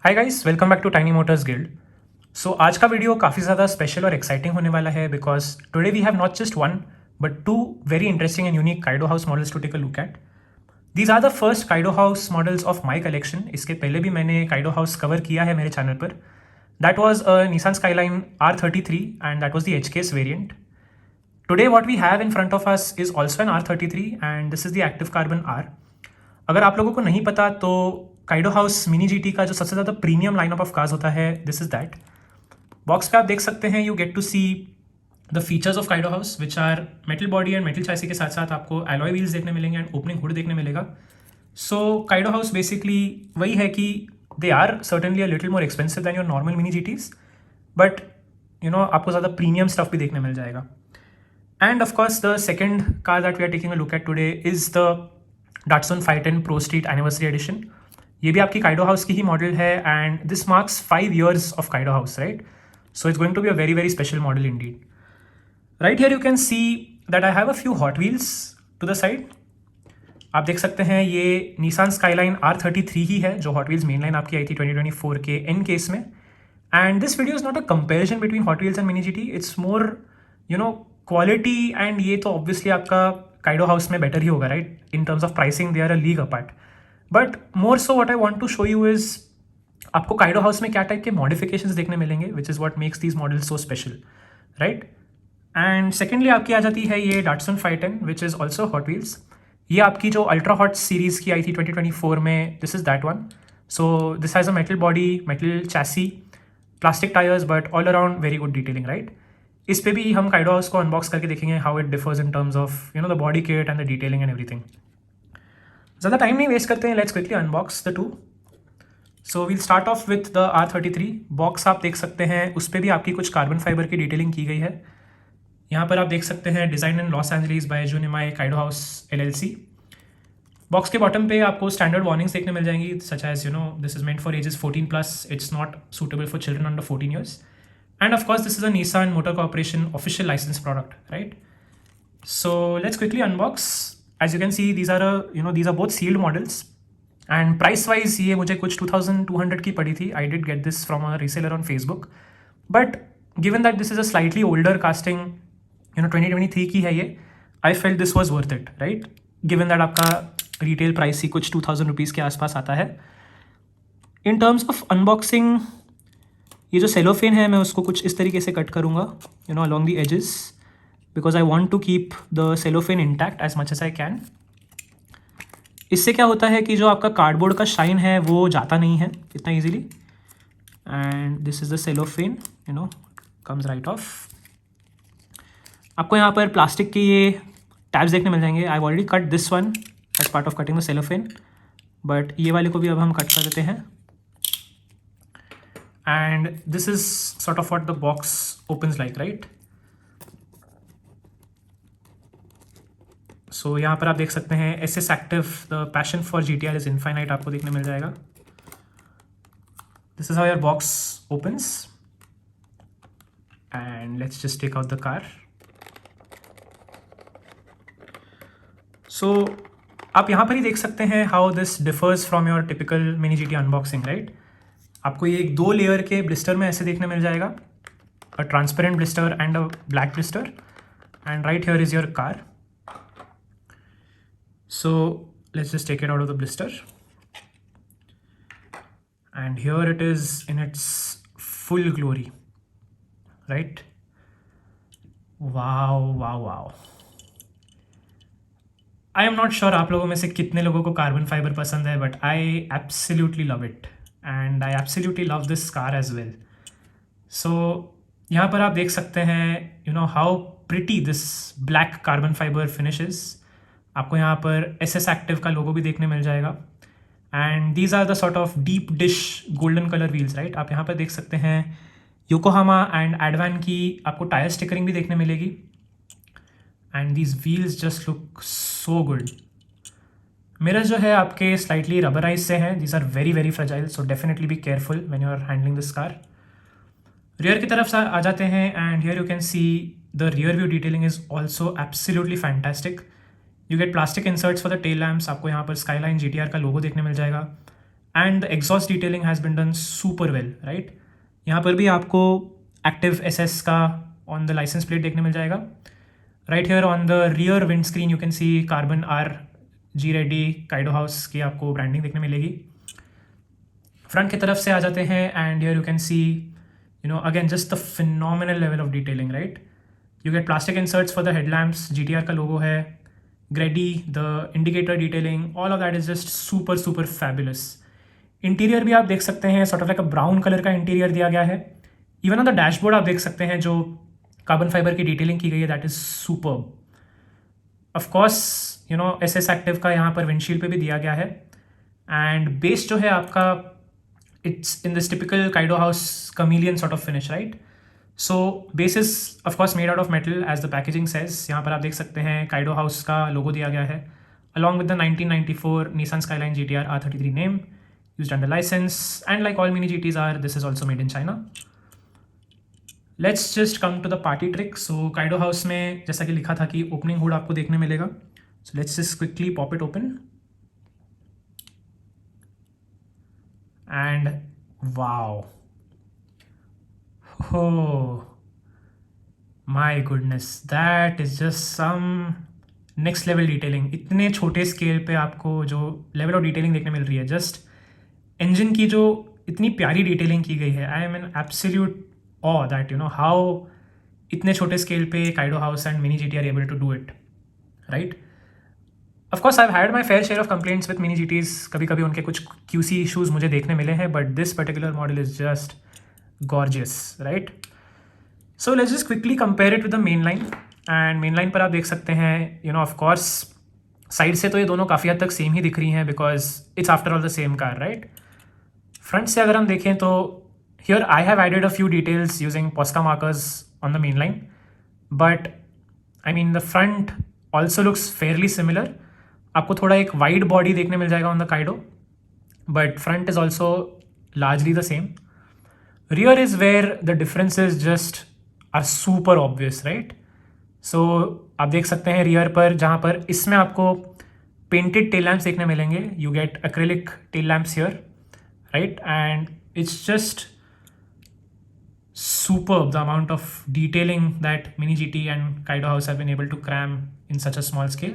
Hi guys, welcome back to tiny motors guild. So आज का video काफ़ी ज़्यादा स्पेशल और एक्साइटिंग होने वाला है because today we have not just one but two very interesting and unique Kaido House models to take a look at. These are the first Kaido House models of my collection. इसके पहले भी मैंने Kaido house cover किया है मेरे channel पर। That was a Nissan skyline R33 and that was the HKS variant. Today what we have in front of us is also an R33 and this is the Active Carbon R। अगर आप लोगों को नहीं पता तो Kaido house mini GT का जो सबसे ज़्यादा प्रीमियम लाइनअप ऑफ कार्स होता है, दिस इज़ दैट। बॉक्स पे आप देख सकते हैं, you get to see the features of Kaido House which are metal body and metal chassis के साथ साथ आपको एलॉय व्हील्स देखने मिलेंगे एंड ओपनिंग हुड देखने मिलेगा। सो काइडो हाउस बेसिकली वही है कि they are certainly a little more expensive than your normal mini GTs, but you know आपको ज़्यादा प्रीमियम स्टफ भी देखने मिल जाएगा। And of course, the second car that we are taking a look at today is the Datsun 510 Pro Street Anniversary Edition। ये भी आपकी Kaido house की ही मॉडल है and this marks 5 years of Kaido house, right? So it's going to be a very very special model indeed. Right here you can see that I have a few Hot Wheels to the side। आप देख सकते हैं ये Nissan Skyline R33 ही है जो Hot Wheels main line आपकी आई थी 2024 के एन केस में। And this video is not a comparison between Hot Wheels and Mini GT, it's more you know quality and ये तो ऑब्वियसली आपका काइडो हाउस में बेटर ही होगा, right? In terms of pricing they are a league apart, but more so what I want to show you is आपको Kaido House में क्या type के मॉडिफिकेशंस देखने मिलेंगे, which is what makes these models so special, right? And secondly आपकी आ जाती है ये Datsun 510 which is also Hot Wheels. ये आपकी जो अल्ट्रा हॉट सीरीज़ की आई थी 2024 में, this is that one. So this has a metal body, metal chassis, plastic tyres, but all around very good detailing, right? इस पे भी हम काइडो हाउस को अनबॉक्स करके देखेंगे how it differs in terms of the body kit and the detailing and everything. ज़्यादा time नहीं waste करते हैं, let's quickly unbox the two. So we'll start off with the R33 box. आप देख सकते हैं उस पर भी आपकी कुछ कार्बन फाइबर की डिटेलिंग की गई है। यहाँ पर आप देख सकते हैं design in Los Angeles by Jun Imai Kaido house LLC। Box के बॉटम पे आपको स्टैंडर्ड वार्निंग्स देखने मिल जाएंगी, such as this is meant for ages 14+, it's not suitable for children under 14 years। And of course, this is a Nissan Motor Corporation official licensed product, right? So let's quickly unbox. As you can see, these are both sealed models. And price wise, ये मुझे कुछ 2200 की पड़ी थी. I did get this from a reseller on Facebook. But given that this is a slightly older casting, 2023 की है ये, I felt this was worth it, right? Given that आपका retail price ही कुछ 2000 रुपीज़ के आसपास आता है. In terms of unboxing, ये जो सेलोफेन है मैं उसको कुछ इस तरीके से कट करूँगा along the edges, because I want to keep the cellophane intact as much as I can. इससे क्या होता है कि जो आपका कार्डबोर्ड का शाइन है वो जाता नहीं है इतना easily. And this is the cellophane, comes right of. आपको यहाँ पर प्लास्टिक के ये टैब्स देखने मिल जाएंगे। I already cut this one as part of cutting the cellophane, but ये वाले को भी अब हम कट कर देते हैं। And this is sort of what the box opens like, right? So यहाँ पर आप देख सकते हैं SS Active the passion for GTR is infinite आपको देखने मिल जाएगा। This is how your box opens and let's just take out the car। So आप यहाँ पर ही देख सकते हैं how this differs from your typical mini GT unboxing, right? आपको ये एक 2 लेयर के ब्लिस्टर में ऐसे देखने मिल जाएगा, a transparent blister and a black blister, and right here is your car. So let's just take it out of the blister and here it is in its full glory, right? Wow wow wow. I am not sure आप लोगों में से कितने लोगों को carbon fibre पसंद है, but I absolutely love it and I absolutely love this car as well। So यहाँ पर आप देख सकते हैं how pretty this black carbon fiber finish is। आपको यहाँ पर SS Active का लोगो भी देखने मिल जाएगा and these are the sort of deep dish golden color wheels, right? आप यहाँ पर देख सकते हैं Yokohama and Advan की आपको टायर स्टिकरिंग भी देखने मिलेगी and these wheels just look so good। Mirror जो है आपके स्लाइटली रबराइज से हैं, these are very very fragile, so definitely be careful when you are handling this car. Rear की तरफ आ जाते हैं and here you can see the rear view detailing is also absolutely fantastic. You get plastic inserts for the tail lamps. आपको यहाँ पर skyline GTR का लोगो देखने मिल जाएगा and the exhaust detailing has been done super well, right. यहाँ पर भी आपको एक्टिव एसएस का ऑन द लाइसेंस प्लेट देखने मिल जाएगा। Right here on the rear wind screen you can C carbon R G ready Kaido house की आपको ब्रांडिंग देखने मिलेगी। फ्रंट की तरफ से आ जाते हैं and here you can see again just the phenomenal level of detailing, right. You get plastic inserts for the headlamps, GTR का लोगो है, ग्रेडी, the indicator detailing, all of that is just super super fabulous. Interior भी आप देख सकते हैं, sort of like a brown colour का interior दिया गया है। इवन ऑन द डैशबोर्ड आप देख सकते हैं जो कार्बन फाइबर की डिटेलिंग की गई है, that is superb. Of course SS active का यहाँ पर विंडशील्ड पे भी दिया गया है। एंड बेस जो है आपका, it's in this typical Kaido house chameleon sort of finish, right. So base is of course made out of metal as the packaging says. यहाँ पर आप देख सकते हैं काइडो हाउस का लोगो दिया गया है along with the 1994 Nissan Skyline GTR R33 name used under license, and like all mini GTs are, this is also made in China. Let's just come to the party trick. So Kaido House में जैसा कि लिखा था कि opening hood आपको देखने मिलेगा। So let's just quickly pop it open. And wow, oh my goodness, that is just some next level detailing. इतने छोटे स्केल पे आपको जो लेवल ऑफ डिटेलिंग देखने मिल रही है, जस्ट इंजन की जो इतनी प्यारी डिटेलिंग की गई है, I am in absolute awe that how इतने छोटे स्केल पे Kaido House and Mini GT are able to do it, right. Of course I have had my fair share of complaints with Mini GTs, कभी कभी उनके कुछ QC issues मुझे देखने मिले हैं, but this particular model is just gorgeous, right. So let's just quickly compare it with the main line. And main line पर आप देख सकते हैं ऑफ कोर्स साइड से तो ये दोनों काफ़ी हद तक सेम ही दिख रही हैं, because it's after all the same car, right. Front से अगर हम देखें तो here I have added a few details using Posca markers on the main line, but I mean the front also looks fairly similar. आपको थोड़ा एक wide body देखने मिल जाएगा on the Kaido, but front is also largely the same. Rear is where the differences just are super obvious, right. सो आप देख सकते हैं रियर पर, जहाँ पर इसमें आपको पेंटेड टेल लैम्प्स देखने मिलेंगे, you get acrylic tail lamps here, right, and it's just superb the amount of detailing that Mini GT and Kaido House have been able to cram in such a small scale.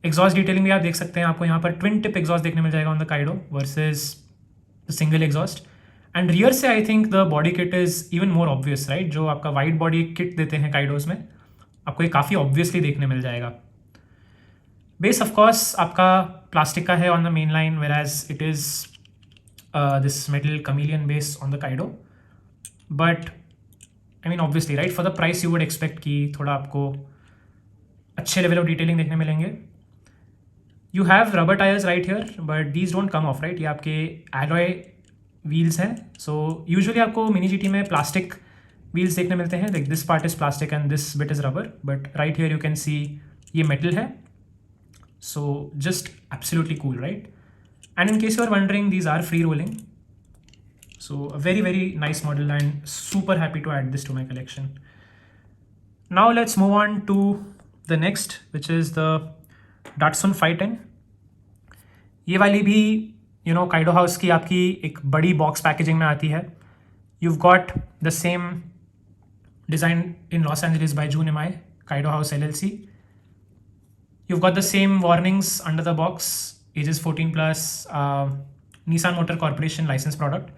Exhaust detailing भी आप देख सकते हैं, आपको यहाँ पर twin tip exhaust देखने मिल जाएगा on the Kaido versus the single exhaust. And rear से I think the body kit is even more obvious, right? जो आपका wide body kit देते हैं Kaidos में, आपको ये काफ़ी obviously देखने मिल जाएगा। Base of course आपका प्लास्टिक का है on the main line, whereas it is this metal chameleon base on the Kaido, but I mean obviously right, for the price you would expect कि थोड़ा आपको अच्छे level of detailing देखने मिलेंगे। You have rubber tires right here, but these don't come off, right? ये आपके alloy wheels हैं, so usually आपको mini GT में plastic wheels देखने मिलते हैं, like this part is plastic and this bit is rubber, but right here you can see ये metal है, so just absolutely cool, right? And in case you are wondering, these are free rolling, so a very very nice model and super happy to add this to my collection. Now let's move on to the next, which is the Datsun 510. ये वाली भी Kaido house की आपकी एक बड़ी box packaging में आती है। You've got the same design in Los Angeles by Jun MI, Kaido House LLC. You've got the same warnings under the box, ages 14 plus, Nissan Motor Corporation licensed product.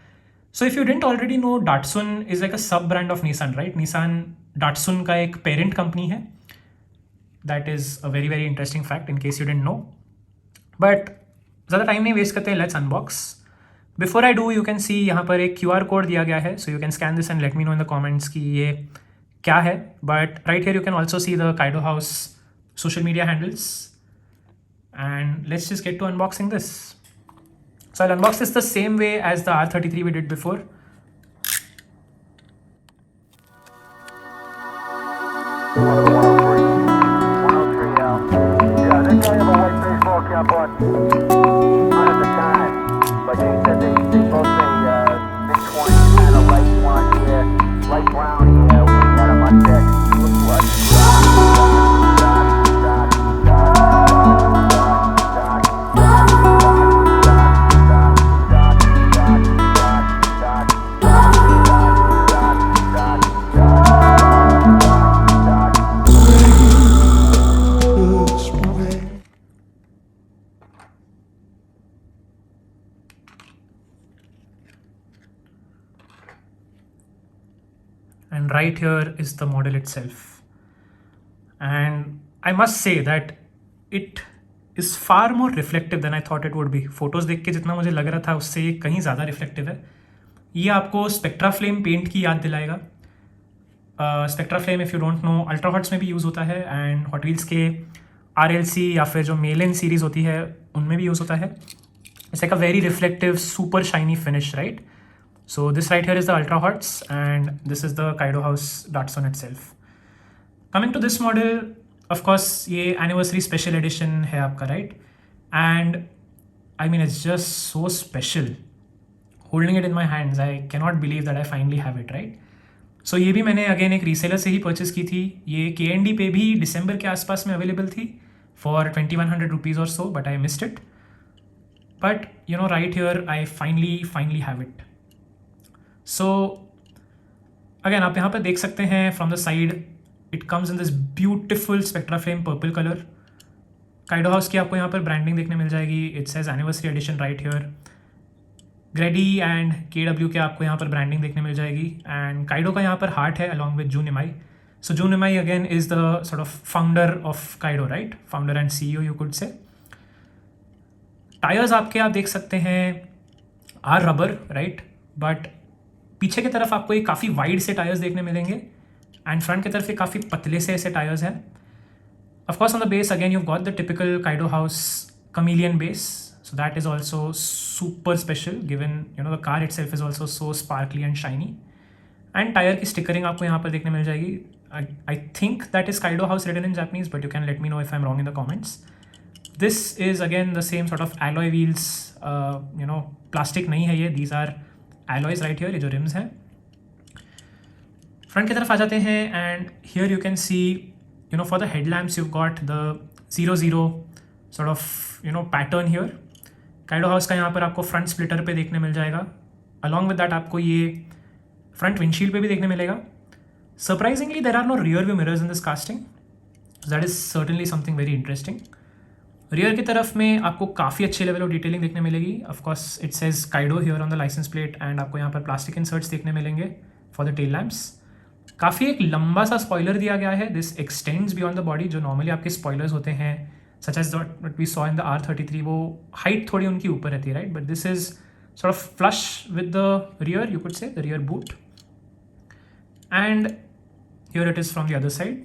So if you didn't already know, Datsun is like a sub brand of Nissan, right? Nissan Datsun का एक parent company है. That is a very very interesting fact in case you didn't know. But ज़्यादा time नहीं waste करते, let's unbox. Before I do, you can see यहाँ पर एक QR code दिया गया है, so you can scan this and let me know in the comments कि ये क्या है. But right here you can also see the Kaido House social media handles. And let's just get to unboxing this. So I'll unbox this the same way as the R33 we did before. Yeah, they tell you about white baseball cap on. Not at the time, but they said they both say mid-20s and a light one, yeah, light brown, yeah, we got them on deck. Look what. and right here is the model itself. And I must say that it is far more reflective than I thought it would be. Photos देख के जितना मुझे लग रहा था उससे ये कहीं ज़्यादा रिफ्लेक्टिव है. ये आपको स्पेक्ट्रा फ्लेम पेंट की याद दिलाएगा. Spectra flame if you don't know ultra hots में भी यूज़ होता है एंड हॉट व्हील्स के RLC या फिर जो मेलिन सीरीज़ होती है उनमें भी यूज़ होता है. It's like a very reflective super shiny finish, right? So this right here is the Ultra Hots and this is the Kaido House Datsun itself. Coming to this model, of course ये anniversary special edition है आपका, right? And I mean it's just so special. Holding it in my hands, I cannot believe that I finally have it, right? So ये भी मैंने again एक reseller से ही purchase की थी. ये KND पे भी दिसंबर के आसपास में available थी for 2100 rupees or so, but I missed it. But you know, right here I finally have it. So again आप यहाँ पर देख सकते हैं from the side it comes in this beautiful spectra flame purple colour. Kaido house की आपको यहाँ पर ब्रांडिंग देखने मिल जाएगी. It says anniversary edition right here. ग्रेडी and KW के आपको यहाँ पर ब्रांडिंग देखने मिल जाएगी. एंड काइडो का यहाँ पर हार्ट है along with Jun Imai. So Jun Imai again is the sort of founder of Kaido, right? Founder and CEO you could say. Tyres आपके आप देख सकते हैं आर रबर, राइट? बट पीछे की तरफ आपको ये काफ़ी वाइड से टायर्स देखने मिलेंगे एंड फ्रंट की तरफ ये काफ़ी पतले से ऐसे टायर्स हैं. Of course on the base again you got the typical Kaido house chameleon base, so that is also super special given you know the car itself is also so sparkly and shiny. And tyre की stickering आपको यहाँ पर देखने मिल जाएगी. I think that is Kaido house written in Japanese, but you can let me know if I am wrong in the comments. This is again the same sort of alloy wheels, you know plastic नहीं है ये, these are alloys right here. ये जो rims हैं. Front की तरफ आ जाते हैं and here you can see you know for the headlamps you've got the 00 sort of you know pattern here. Kaido house का यहाँ पर आपको फ्रंट स्प्लिटर पे देखने मिल जाएगा. अलॉन्ग विद दैट आपको ये फ्रंट विंडशील्ड पे भी देखने मिलेगा. Surprisingly there are no rear view mirrors in this casting, that is certainly something very interesting. Rear की तरफ में आपको काफ़ी अच्छे लेवल ऑफ डिटेलिंग देखने मिलेगी. Of course it says Kaido here on the licence plate and आपको यहाँ पर प्लास्टिक इंसर्ट्स देखने मिलेंगे फॉर द टेल लैम्प्स. काफ़ी एक लंबा सा स्पॉइलर दिया गया है. This extends beyond the body. जो नॉर्मली आपके स्पॉइलर्स होते हैं such as what we saw in the R33, वो हाइट थोड़ी उनकी ऊपर रहती है, right? But this is sort of flush with the rear, you could say the rear boot. And here it is from the other side.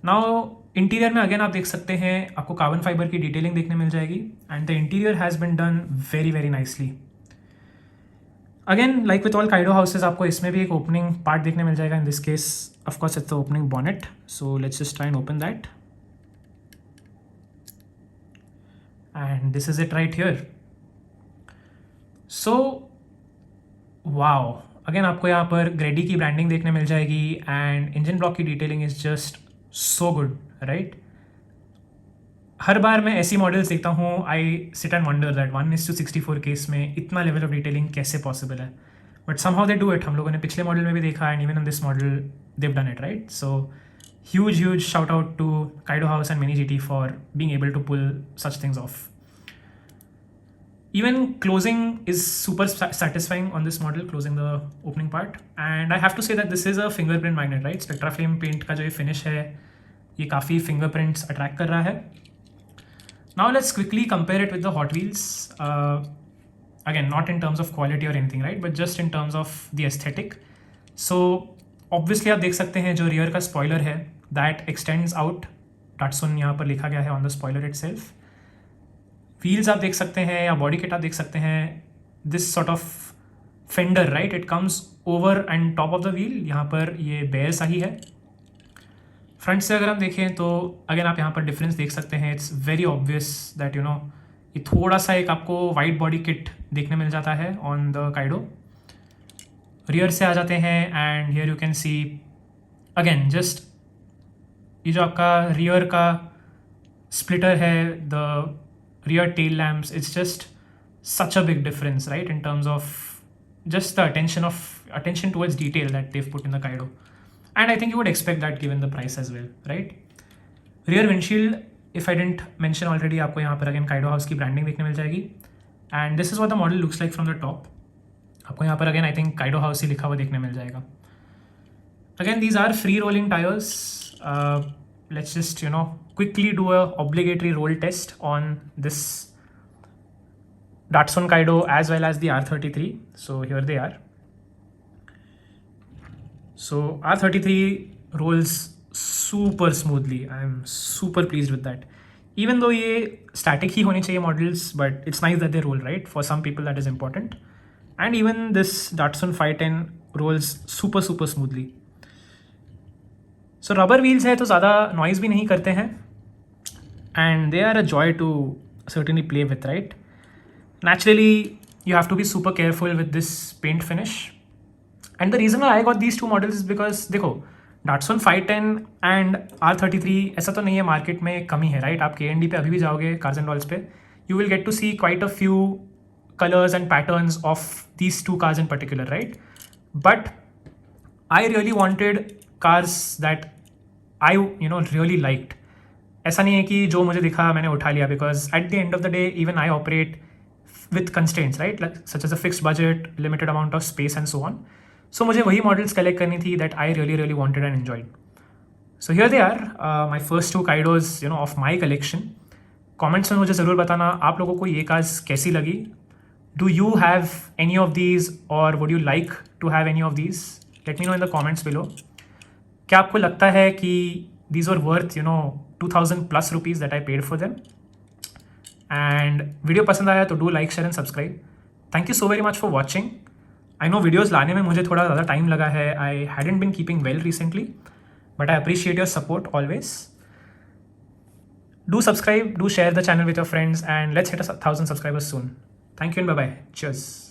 Now interior में again आप देख सकते हैं आपको कार्बन फाइबर की डिटेलिंग देखने मिल जाएगी and the interior has been done very nicely. Again like with all Kaido houses आपको इसमें भी एक ओपनिंग पार्ट देखने मिल जाएगा. In this case of course it's the opening bonnet. So let's just try and open that and this is it right here. So wow, again आपको यहाँ पर ग्रेडी की ब्रांडिंग देखने मिल जाएगी एंड इंजन ब्लॉक की detailing is just so good, right? हर बार मैं ऐसी मॉडल्स देखता हूँ I sit and wonder that 1:64 case में इतना लेवल ऑफ डिटेलिंग कैसे पॉसिबल है. But somehow they do it. हम लोगों ने पिछले मॉडल में भी देखा and even on this model they've done it, right? So huge shout out to Kaido House and Mini GT for being able to pull such things off. Even closing is super satisfying on this model, closing the opening part. And I have to say that this is a fingerprint magnet, right? Spectra Flame paint का जो ये finish है ये काफ़ी fingerprints attract कर रहा है. Now let's quickly compare it with the Hot Wheels. Again, not in terms of quality or anything, right? But just in terms of the aesthetic. So obviously आप देख सकते हैं जो rear का spoiler है that extends out. Datsun यहाँ पर लिखा गया है on the spoiler itself. Wheels आप देख सकते हैं या बॉडी किट आप देख सकते हैं. This sort of fender, right? It comes over and top of the wheel. यहाँ पर ये बेयर सा ही है. फ्रंट से अगर हम देखें तो अगेन आप यहाँ पर डिफरेंस देख सकते हैं. It's very obvious that you know ये थोड़ा सा एक आपको वाइड बॉडी किट देखने मिल जाता है ऑन द काइडो. रियर से आ जाते हैं and here you can see again just ये जो आपका रियर का स्प्लिटर है, the rear tail lamps, it's just such a big difference, right? In terms of just the attention towards detail that they've put in the Kaido. And I think you would expect that given the price as well, right? Rear windshield, if I didn't mention already, आपको यहाँ पर again Kaido House की branding देखने मिल जाएगी. And this is what the model looks like from the top. आपको यहाँ पर again I think Kaido House ही लिखा हुआ देखने मिल जाएगा. Again, these are free rolling tires. Let's just quickly do a obligatory roll test on this Datsun Kaido as well as the R33. So here they are. So R33 rolls super smoothly. I'm super pleased with that. Even though ये static ही होने चाहिए models, but it's nice that they roll, right? For some people that is important. And even this Datsun 510 rolls super smoothly. So rubber wheels है तो ज़्यादा noise भी नहीं करते हैं. And they are a joy to certainly play with, right? Naturally, you have to be super careful with this paint finish. And the reason why I got these two models is because देखो Datsun 510 and R33 ऐसा तो नहीं है market में कमी है, right? आप KND पे अभी भी जाओगे कार्स एंड डॉल्स पे, you will get to see quite a few colors and patterns of these two cars in particular, right? But I really wanted cars that I really liked. ऐसा नहीं है कि जो मुझे दिखा मैंने उठा लिया, because at the end of the day even I operate with constraints, right? Like, such as a fixed budget, limited amount of space and so on. So मुझे वही models collect करनी थी that I really wanted and enjoyed. So here they are, my first two Kaidos of my collection. Comments में मुझे ज़रूर बताना आप लोगों को ये cars कैसी लगी. Do you have any of these or would you like to have any of these? Let me know in the comments below. क्या आपको लगता है कि these were worth 2000 plus rupees that I paid for them? And video पसंद आया तो do like, share and subscribe. Thank you so very much for watching. I know videos लाने में मुझे थोड़ा ज़्यादा टाइम लगा है. I hadn't been keeping well recently, but I appreciate your support always. Do subscribe, do share the channel with your friends, and let's hit 1,000 subscribers soon. Thank you and bye-bye. Cheers.